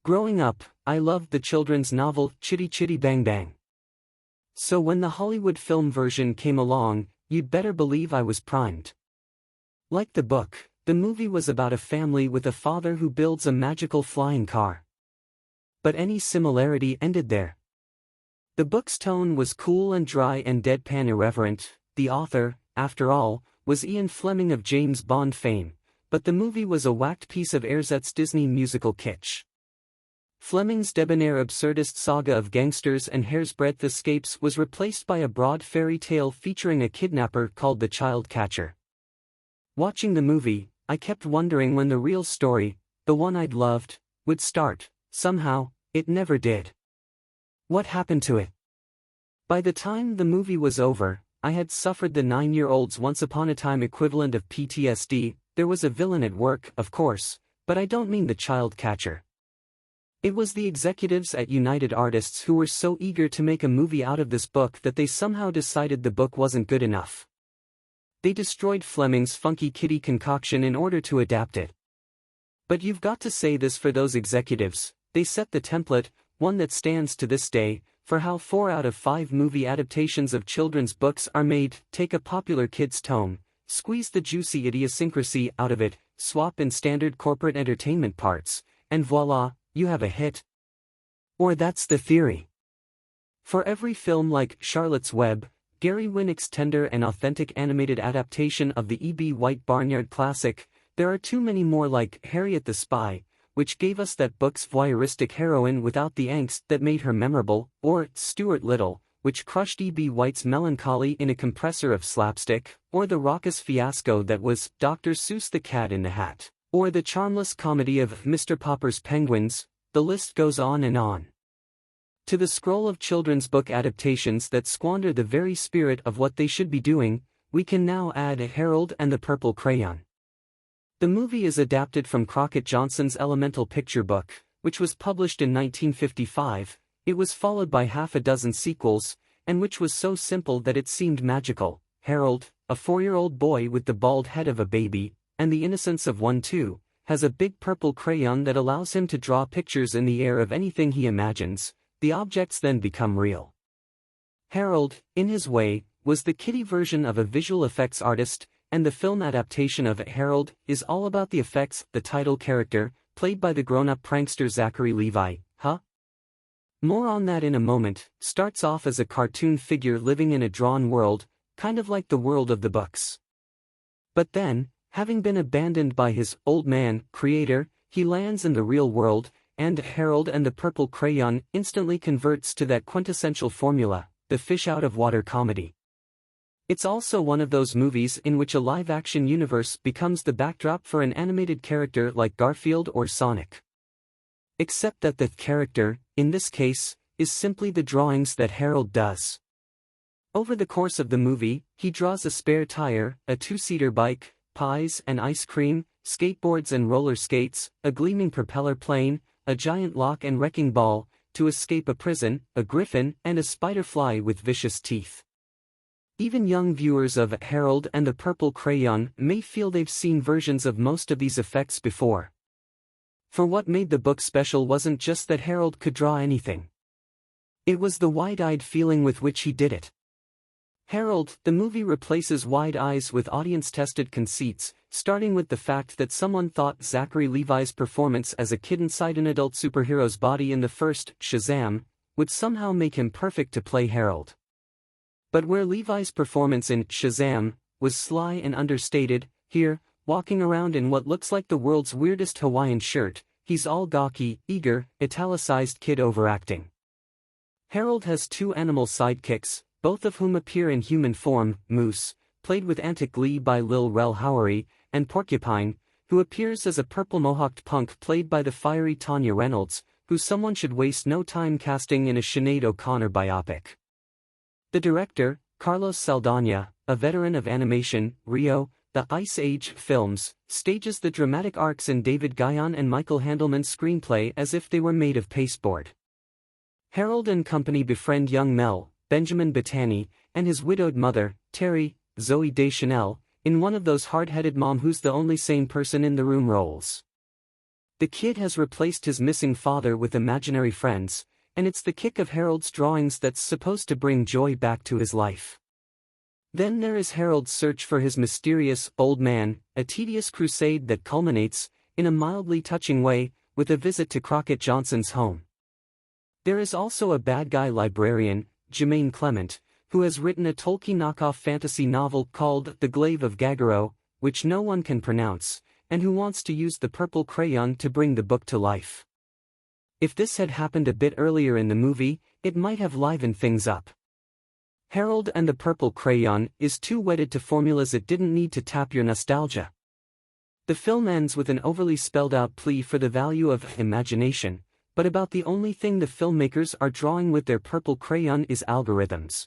Growing up, I loved the children's novel Chitty Chitty Bang Bang. So when the Hollywood film version came along, you'd better believe I was primed. Like the book, the movie was about a family with a father who builds a magical flying car. But any similarity ended there. The book's tone was cool and dry and deadpan irreverent. The author, after all, was Ian Fleming of James Bond fame, but the movie was a whacked piece of ersatz Disney musical kitsch. Fleming's debonair absurdist saga of gangsters and hair's-breadth escapes was replaced by a broad fairy tale featuring a kidnapper called the Child Catcher. Watching the movie, I kept wondering when the real story, the one I'd loved, would start. Somehow, it never did. What happened to it? By the time the movie was over, I had suffered the 9-year-old's once-upon-a-time equivalent of PTSD. There was a villain at work, of course, but I don't mean the Child Catcher. It was the executives at United Artists who were so eager to make a movie out of this book that they somehow decided the book wasn't good enough. They destroyed Fleming's funky kitty concoction in order to adapt it. But you've got to say this for those executives, they set the template, one that stands to this day, for how 4 out of 5 movie adaptations of children's books are made. Take a popular kids' tome, squeeze the juicy idiosyncrasy out of it, swap in standard corporate entertainment parts, and voila, you have a hit. Or that's the theory. For every film like Charlotte's Web, Gary Winnick's tender and authentic animated adaptation of the E.B. White Barnyard classic, there are too many more like Harriet the Spy, which gave us that book's voyeuristic heroine without the angst that made her memorable, or Stuart Little, which crushed E.B. White's melancholy in a compressor of slapstick, or the raucous fiasco that was Dr. Seuss the Cat in the Hat, or the charmless comedy of Mr. Popper's Penguins. The list goes on and on. To the scroll of children's book adaptations that squander the very spirit of what they should be doing, we can now add Harold and the Purple Crayon. The movie is adapted from Crockett Johnson's Elemental picture book, which was published in 1955. It was followed by half a dozen sequels, and which was so simple that it seemed magical. Harold, a 4-year-old boy with the bald head of a baby, and the innocence of one too, has a big purple crayon that allows him to draw pictures in the air of anything he imagines. The objects then become real. Harold, in his way, was the kiddie version of a visual effects artist, and the film adaptation of Harold is all about the effects. The title character, played by the grown-up prankster Zachary Levi, More on that in a moment, starts off as a cartoon figure living in a drawn world, kind of like the world of the books. But then, having been abandoned by his old man creator, he lands in the real world, and Harold and the Purple Crayon instantly converts to that quintessential formula, the fish-out-of-water comedy. It's also one of those movies in which a live-action universe becomes the backdrop for an animated character like Garfield or Sonic. Except that the character, in this case, is simply the drawings that Harold does. Over the course of the movie, he draws a spare tire, a 2-seater bike, pies and ice cream, skateboards and roller skates, a gleaming propeller plane, a giant lock and wrecking ball, to escape a prison, a griffin, and a spider fly with vicious teeth. Even young viewers of Harold and the Purple Crayon may feel they've seen versions of most of these effects before. For what made the book special wasn't just that Harold could draw anything. It was the wide-eyed feeling with which he did it. Harold, the movie replaces wide eyes with audience-tested conceits, starting with the fact that someone thought Zachary Levi's performance as a kid inside an adult superhero's body in the first Shazam would somehow make him perfect to play Harold. But where Levi's performance in Shazam was sly and understated, here, walking around in what looks like the world's weirdest Hawaiian shirt, he's all gawky, eager, italicized kid overacting. Harold has 2 animal sidekicks, both of whom appear in human form: Moose, played with antic glee by Lil Rel Howery, and Porcupine, who appears as a purple mohawked punk played by the fiery Tanya Reynolds, who someone should waste no time casting in a Sinead O'Connor biopic. The director, Carlos Saldana, a veteran of animation, Rio, the Ice Age films, stages the dramatic arcs in David Guyon and Michael Handelman's screenplay as if they were made of pasteboard. Harold and company befriend young Mel, Benjamin Bettany, and his widowed mother, Terry, Zoe Deschanel, in one of those hard-headed mom who's the only sane person in the room roles. The kid has replaced his missing father with imaginary friends, and it's the kick of Harold's drawings that's supposed to bring joy back to his life. Then there is Harold's search for his mysterious old man, a tedious crusade that culminates, in a mildly touching way, with a visit to Crockett Johnson's home. There is also a bad guy librarian, Jermaine Clement, who has written a Tolkien knockoff fantasy novel called The Glaive of Gagaro, which no one can pronounce, and who wants to use the purple crayon to bring the book to life. If this had happened a bit earlier in the movie, it might have livened things up. Harold and the Purple Crayon is too wedded to formulas it didn't need to tap your nostalgia. The film ends with an overly spelled-out plea for the value of imagination, but about the only thing the filmmakers are drawing with their purple crayon is algorithms.